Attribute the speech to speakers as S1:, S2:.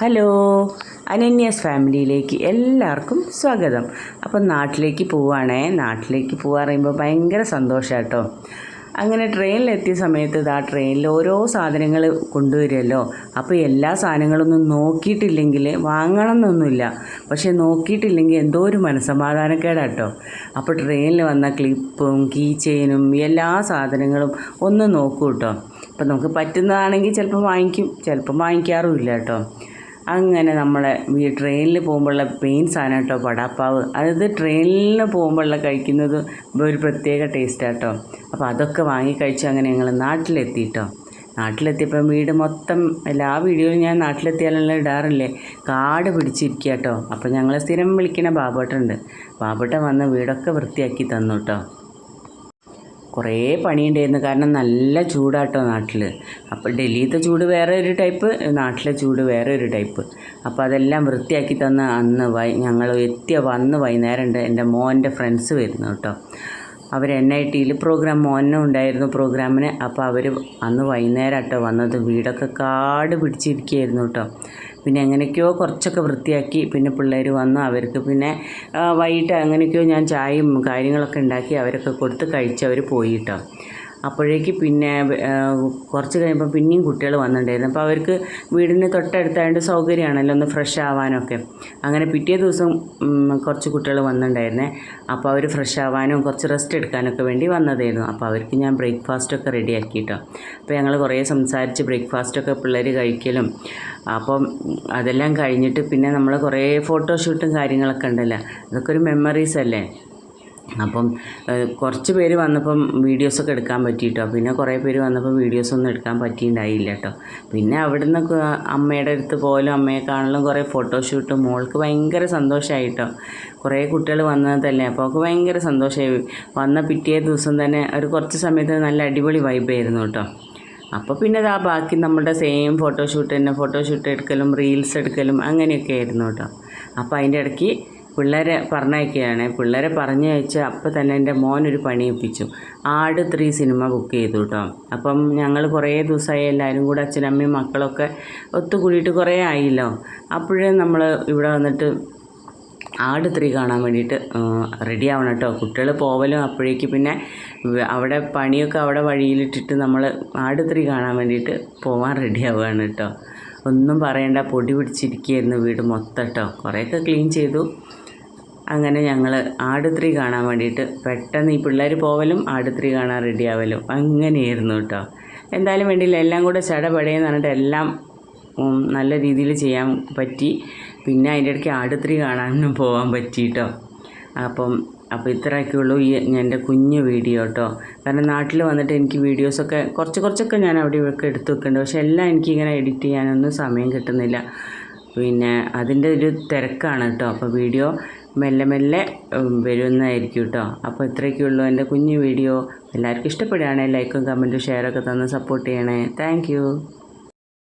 S1: Hello, അനന്യാസ് ഫാമിലിയിലേക്ക് എല്ലാവർക്കും സ്വാഗതം. അപ്പം നാട്ടിലേക്ക് നാട്ടിലേക്ക് പറയുമ്പോൾ ഭയങ്കര സന്തോഷമാണ് കേട്ടോ. അങ്ങനെ ട്രെയിനിലെത്തിയ സമയത്ത് ട്രെയിനിൽ ഓരോ സാധനങ്ങൾ കൊണ്ടുവരുമല്ലോ. അപ്പോൾ എല്ലാ സാധനങ്ങളൊന്നും നോക്കിയിട്ടില്ലെങ്കിൽ വാങ്ങണം എന്നൊന്നുമില്ല, പക്ഷേ നോക്കിയിട്ടില്ലെങ്കിൽ എന്തോ ഒരു മനസ്സമാധാനക്കേടാട്ടോ. അപ്പോൾ ട്രെയിനിൽ വന്ന ക്ലിപ്പും കീ ചെയിനും എല്ലാ സാധനങ്ങളും ഒന്ന് നോക്കൂ കേട്ടോ. അപ്പം നമുക്ക് പറ്റുന്നതാണെങ്കിൽ ചിലപ്പോൾ വാങ്ങിക്കും, ചിലപ്പോൾ വാങ്ങിക്കാറുമില്ല കേട്ടോ. അങ്ങനെ നമ്മളെ ട്രെയിനിൽ പോകുമ്പോഴുള്ള മെയിൻ സാധനം കേട്ടോ വടാപ്പാവ്. അതായത് ട്രെയിനിൽ പോകുമ്പോഴുള്ള കഴിക്കുന്നത് ഒരു പ്രത്യേക ടേസ്റ്റാണ് കേട്ടോ. അപ്പോൾ അതൊക്കെ വാങ്ങി കഴിച്ച് അങ്ങനെ ഞങ്ങൾ നാട്ടിലെത്തിയിട്ടോ. നാട്ടിലെത്തിയപ്പോൾ വീട് മൊത്തം എല്ലാ വീഡിയോയിലും ഞാൻ നാട്ടിലെത്തിയാലുള്ള ഇടാറില്ലേ, കാട് പിടിച്ചിരിക്കുക കേട്ടോ. അപ്പോൾ ഞങ്ങൾ സ്ഥിരം വിളിക്കുന്ന ബാബേട്ടനുണ്ട്. ബാബേട്ടൻ വന്ന് വീടൊക്കെ വൃത്തിയാക്കി തന്നു കേട്ടോ. കുറേ പണിയുണ്ടായിരുന്നു, കാരണം നല്ല ചൂടാട്ടോ നാട്ടിൽ. അപ്പോൾ ഡൽഹിയിലത്തെ ചൂട് വേറെ ഒരു ടൈപ്പ്, നാട്ടിലെ ചൂട് വേറെ ഒരു ടൈപ്പ്. അപ്പോൾ അതെല്ലാം വൃത്തിയാക്കി തന്ന അന്ന് ഞങ്ങൾ വന്ന് വൈകുന്നേരം ഉണ്ട് എൻ്റെ മോൻ്റെ ഫ്രണ്ട്സ് വരുന്നു കേട്ടോ. അവർ NITയിൽ പ്രോഗ്രാം, മോനും ഉണ്ടായിരുന്നു പ്രോഗ്രാമിന്. അപ്പോൾ അവർ അന്ന് വൈകുന്നേരം കേട്ടോ വന്നത്. വീടൊക്കെ കാട് പിടിച്ചിരിക്കുകയായിരുന്നു കേട്ടോ. പിന്നെ എങ്ങനെയൊക്കെയോ കുറച്ചൊക്കെ വൃത്തിയാക്കി. പിന്നെ പിള്ളേർ വന്നു, അവർക്ക് പിന്നെ വൈകിട്ട് എങ്ങനെയൊക്കെയോ ഞാൻ ചായയും കാര്യങ്ങളൊക്കെ ഉണ്ടാക്കി അവരൊക്കെ കൊടുത്ത് കഴിച്ച് അവർ പോയി കേട്ടോ. അപ്പോഴേക്ക് പിന്നെ കുറച്ച് കഴിയുമ്പോൾ പിന്നെയും കുട്ടികൾ വന്നിട്ടുണ്ടായിരുന്നു. അപ്പോൾ അവർക്ക് വീടിന് തൊട്ടടുത്തായതുകൊണ്ട് സൗകര്യമാണല്ലോ ഒന്ന് ഫ്രഷ് ആവാനൊക്കെ. അങ്ങനെ പിറ്റേ ദിവസം കുറച്ച് കുട്ടികൾ വന്നിട്ടുണ്ടായിരുന്നേ. അപ്പോൾ അവർ ഫ്രഷ് ആവാനും കുറച്ച് റെസ്റ്റ് എടുക്കാനൊക്കെ വേണ്ടി വന്നതായിരുന്നു. അപ്പോൾ അവർക്ക് ഞാൻ ബ്രേക്ക്ഫാസ്റ്റൊക്കെ റെഡിയാക്കി കേട്ടോ. അപ്പോൾ ഞങ്ങൾ കുറേ സംസാരിച്ച് ബ്രേക്ക്ഫാസ്റ്റൊക്കെ പിള്ളേർ കഴിക്കലും. അപ്പം അതെല്ലാം കഴിഞ്ഞിട്ട് പിന്നെ നമ്മൾ കുറേ ഫോട്ടോഷൂട്ടും കാര്യങ്ങളൊക്കെ ഉണ്ടല്ലോ, അതൊക്കെ ഒരു മെമ്മറീസ് അല്ലേ. അപ്പം കുറച്ച് പേര് വന്നപ്പം വീഡിയോസൊക്കെ എടുക്കാൻ പറ്റിയിട്ടോ. പിന്നെ കുറേ പേര് വന്നപ്പോൾ വീഡിയോസൊന്നും എടുക്കാൻ പറ്റിയിട്ടുണ്ടായില്ല കേട്ടോ. പിന്നെ അവിടെ നിന്നൊക്കെ അമ്മയുടെ അടുത്ത് പോലും അമ്മയെ കാണലും കുറേ ഫോട്ടോഷൂട്ടും. മോൾക്ക് ഭയങ്കര സന്തോഷമായിട്ടോ. കുറേ കുട്ടികൾ വന്നതല്ലേ, അപ്പോൾ അവൾക്ക് ഭയങ്കര സന്തോഷമായി. വന്ന പിറ്റേ ദിവസം തന്നെ ഒരു കുറച്ച് സമയത്ത് നല്ല അടിപൊളി വൈബായിരുന്നു കേട്ടോ. അപ്പോൾ പിന്നെ ബാക്കി നമ്മുടെ സെയിം ഫോട്ടോഷൂട്ട് എടുക്കലും റീൽസ് എടുക്കലും അങ്ങനെയൊക്കെ ആയിരുന്നു കേട്ടോ. അപ്പോൾ അതിൻ്റെ ഇടയ്ക്ക് പിള്ളേരെ പറഞ്ഞയക്കുകയാണ്. പിള്ളേരെ പറഞ്ഞയച്ച് അപ്പോൾ തന്നെ എൻ്റെ മോനൊരു പണി ഒപ്പിച്ചു. ആട് 3 സിനിമ ബുക്ക് ചെയ്തു കേട്ടോ. അപ്പം ഞങ്ങൾ കുറേ ദിവസമായി എല്ലാവരും കൂടെ അച്ഛനമ്മയും മക്കളൊക്കെ ഒത്തുകൂടിയിട്ട് കുറേ ആയില്ലോ. അപ്പോഴേ നമ്മൾ ഇവിടെ വന്നിട്ട് ആട് 3 കാണാൻ വേണ്ടിയിട്ട് റെഡി ആവണം കേട്ടോ. കുട്ടികൾ പോവലും അപ്പോഴേക്ക് പിന്നെ അവിടെ പണിയൊക്കെ അവിടെ വഴിയിലിട്ടിട്ട് നമ്മൾ ആട് 3 കാണാൻ വേണ്ടിയിട്ട് പോകാൻ റെഡി ആവുകയാണ് കേട്ടോ. ഒന്നും പറയണ്ട, പൊടി പിടിച്ചിരിക്കുകയായിരുന്നു വീട് മൊത്തം കേട്ടോ. കുറേയൊക്കെ ക്ലീൻ ചെയ്തു. അങ്ങനെ ഞങ്ങൾ ആട് 3 കാണാൻ വേണ്ടിയിട്ട് പെട്ടെന്ന് ഈ പിള്ളേർ പോവലും ആട് 3 കാണാൻ റെഡി ആവലും അങ്ങനെയായിരുന്നു കേട്ടോ. എന്തായാലും വേണ്ടിയില്ല, എല്ലാം കൂടെ ചടപടയെന്ന് പറഞ്ഞിട്ട് എല്ലാം നല്ല രീതിയിൽ ചെയ്യാൻ പറ്റി. പിന്നെ അതിൻ്റെ ഇടയ്ക്ക് ആട് 3 കാണാനും പോകാൻ പറ്റി കേട്ടോ. അപ്പോൾ ഇത്രയൊക്കെയുള്ളൂ എൻ്റെ കുഞ്ഞു വീഡിയോ കേട്ടോ. കാരണം നാട്ടിൽ വന്നിട്ട് എനിക്ക് വീഡിയോസൊക്കെ കുറച്ചൊക്കെ ഞാൻ അവിടെ ഇവിടെയൊക്കെ എടുത്ത് വെക്കുന്നുണ്ട്. പക്ഷേ എല്ലാം എനിക്കിങ്ങനെ എഡിറ്റ് ചെയ്യാനൊന്നും സമയം കിട്ടുന്നില്ല. പിന്നെ അതിൻ്റെ ഒരു തിരക്കാണ് കേട്ടോ. അപ്പോൾ വീഡിയോ മെല്ലെ വരുന്നതായിരിക്കും കേട്ടോ. അപ്പോൾ ഇത്രയൊക്കെയുള്ളൂ എൻ്റെ കുഞ്ഞു വീഡിയോ. എല്ലാവർക്കും ഇഷ്ടപ്പെടുകയാണെങ്കിൽ ലൈക്കും കമൻറ്റും ഷെയറൊക്കെ തന്ന് സപ്പോർട്ട് ചെയ്യണേ. താങ്ക്